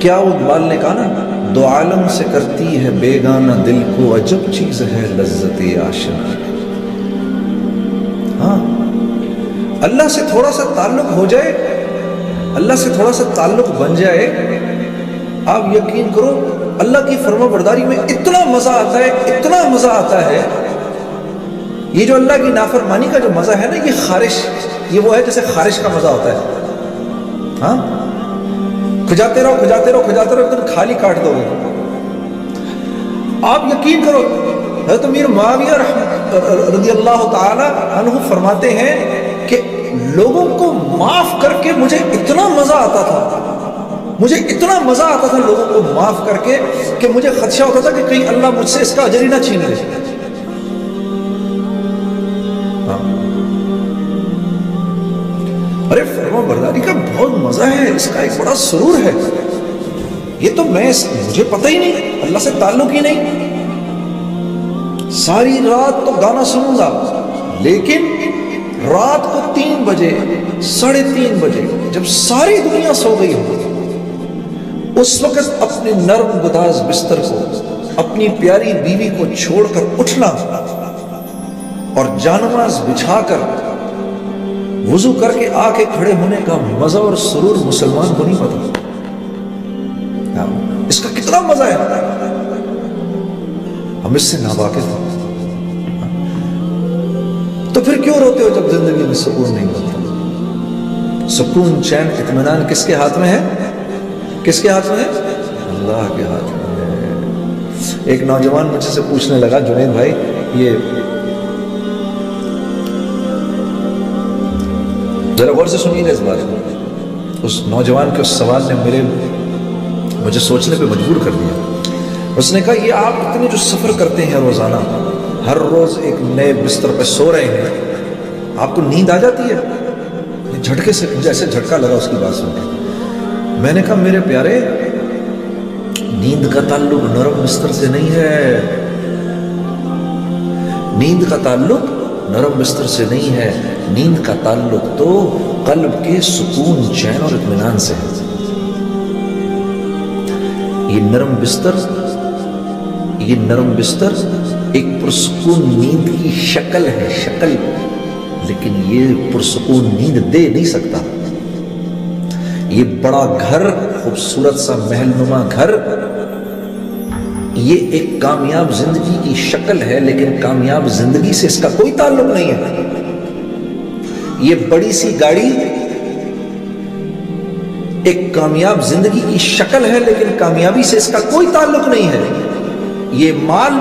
کیا وہ اقبال نے کہا نا، دو عالم سے کرتی ہے بیگانہ دل کو، عجب چیز ہے لذت آشنا۔ ہاں، اللہ سے تھوڑا سا تعلق ہو جائے، اللہ سے تھوڑا سا تعلق بن جائے، آپ یقین کرو اللہ کی فرما برداری میں اتنا مزہ آتا ہے، اتنا مزہ آتا ہے۔ یہ جو اللہ کی نافرمانی کا جو مزہ ہے نا، یہ خارش، یہ وہ ہے جیسے خارش کا مزہ ہوتا ہے۔ ہاں، کھجاتے رہو کھجاتے رہو کھجاتے رہو، ایک دن کھالی کاٹ دو گے۔ آپ یقین کرو، حضرت امیر معاویہ رضی اللہ تعالی عنہ فرماتے ہیں کہ لوگوں کو معاف کر کے مجھے اتنا مزہ آتا تھا، مجھے اتنا مزہ آتا تھا لوگوں کو معاف کر کے، کہ مجھے خدشہ ہوتا تھا کہ کہیں اللہ مجھ سے اس کا اجر ہی نہ چھین لے۔ ارے فرما برداری کا بہت مزہ ہے، اس کا ایک بڑا سرور ہے۔ یہ تو مجھے پتہ ہی نہیں، اللہ سے تعلق ہی نہیں۔ ساری رات تو گانا سنوں گا، لیکن رات کو 3 بجے 3:30 بجے جب ساری دنیا سو گئی ہو، اس وقت اپنے نرم گداز بستر کو، اپنی پیاری بیوی کو چھوڑ کر اٹھنا اور جانماز بچھا کر وضو کر کے آ کے کھڑے ہونے کا مزہ اور سرور مسلمان کو نہیں پتا۔ اس کا کتنا مزہ ہے، ہم اس سے ناواقف ہیں۔ تو پھر کیوں روتے ہو جب زندگی میں سکون نہیں ملتا؟ سکون، چین، اطمینان کس کے ہاتھ میں ہے؟ کس کے ہاتھ میں ہے؟ اللہ کے ہاتھ میں ہے۔ ایک نوجوان مجھ سے پوچھنے لگا، جنید بھائی یہ ذرا غور سے سنیے گا اس بات کو۔ اس نوجوان کے اس سوال نے مجھے سوچنے پہ مجبور کر دیا۔ اس نے کہا، یہ آپ اتنے جو سفر کرتے ہیں روزانہ، ہر روز ایک نئے بستر پہ سو رہے ہیں، آپ کو نیند آ جاتی ہے؟ جھٹکے سے جیسے جھٹکا لگا اس کی بات سن کے۔ میں نے کہا، میرے پیارے، نیند کا تعلق نرم بستر سے نہیں ہے، نیند کا تعلق نرم بستر سے نہیں ہے، نیند کا تعلق تو قلب کے سکون، چین اور اطمینان سے ہے۔ یہ نرم بستر ایک پرسکون نیند کی شکل ہے، شکل، لیکن یہ پرسکون نیند دے نہیں سکتا۔ یہ بڑا گھر، خوبصورت سا محل نما گھر، یہ ایک کامیاب زندگی کی شکل ہے، لیکن کامیاب زندگی سے اس کا کوئی تعلق نہیں ہے۔ یہ بڑی سی گاڑی ایک کامیاب زندگی کی شکل ہے، لیکن کامیابی سے اس کا کوئی تعلق نہیں ہے۔ یہ مال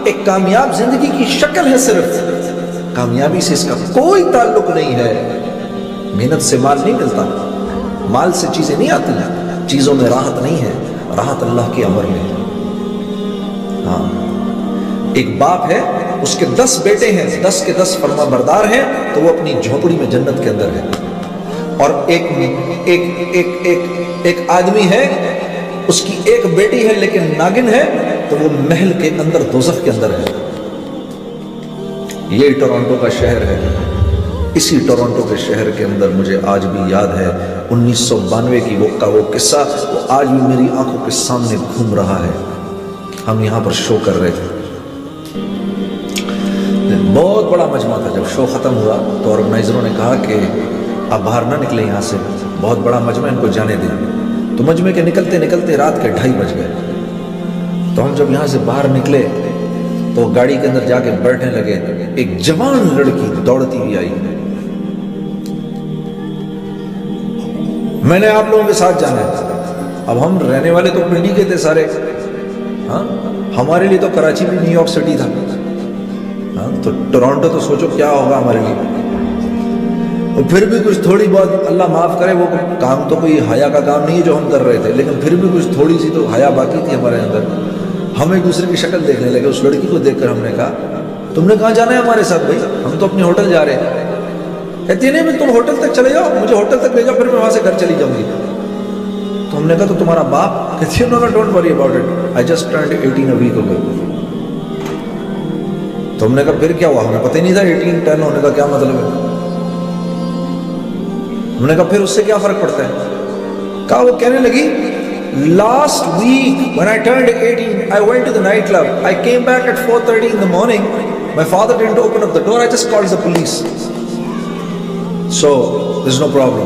ایک کامیاب زندگی کی شکل ہے، صرف کامیابی سے اس کا کوئی تعلق نہیں ہے۔ محنت سے مال نہیں ملتا، مال سے چیزیں نہیں آتی ہیں، چیزوں میں راحت نہیں ہے، راحت اللہ کے امر میں ہے۔ ہاں، ایک باپ ہے، اس کے 10 بیٹے ہیں، 10 کے 10 فرما بردار ہیں، تو وہ اپنی جھونپڑی میں جنت کے اندر ہے۔ اور ایک آدمی ہے، اس کی ایک بیٹی ہے لیکن ناگن ہے، تو وہ محل کے اندر، دوزخ کے اندر ہے۔ یہ ٹورانٹو کا شہر ہے۔ اسی ٹورانٹو کے شہر کے اندر مجھے آج بھی یاد ہے 1992 کی وہ قصہ، وہ آج بھی میری آنکھوں کے سامنے گھوم رہا ہے۔ ہم یہاں پر شو کر رہے تھے، بہت بڑا مجمع تھا۔ جب شو ختم ہوا تو آرگنائزروں نے کہا کہ آپ باہر نہ نکلیں یہاں سے، بہت بڑا مجمع، ان کو جانے دیں۔ تو مجمع کے نکلتے نکلتے رات کے 2:30 بج گئے۔ تو ہم جب یہاں سے باہر نکلے تو گاڑی کے اندر جا کے بیٹھنے لگے، ایک جوان لڑکی دوڑتی ہوئی آئی، میں نے آپ لوگوں کے ساتھ جانا ہے۔ اب ہم رہنے والے تو پنڈی کے تھے سارے، ہاں، ہمارے لیے تو کراچی بھی نیو یارک سٹی تھا، ہاں، تو ٹورانٹو تو سوچو کیا ہوگا ہمارے لیے۔ اور پھر بھی کچھ تھوڑی بہت، اللہ معاف کرے، وہ کام تو کوئی حیا کا کام نہیں ہے جو ہم کر رہے تھے، لیکن پھر بھی کچھ تھوڑی سی تو حیا باقی تھی ہمارے اندر۔ ہم ایک دوسرے کی شکل دیکھنے لگے، اس لڑکی کو دیکھ کر ہم نے کہا، تم نے کہاں جانا ہے ہمارے ساتھ؟ بھائی ہم تو اپنے ہوٹل جا رہے ہیں۔ کہتی نہیں، تم ہوٹل تک چلے جاؤ، مجھے ہوٹل تک بھیجو، پھر میں وہاں سے گھر چلی جاؤں گی۔ تو ہم نے کہا تو تمہارا باپ؟ کہتی ہے، no, don't worry about it, I just turned 18 a week ago۔ تو ہم نے کہا پھر کیا ہوا؟ ہمیں پتہ ہی نہیں تھا 18 10 ہونے کا کیا مطلب ہے۔ ہم نے کہا پھر اس سے کیا فرق پڑتا ہے؟ کہا وہ کہنے لگی last week when I turned 18, I went to the nightclub. I came back at 4:30 in the morning. My father didn't open up the door. I just called the police. So there's no problem.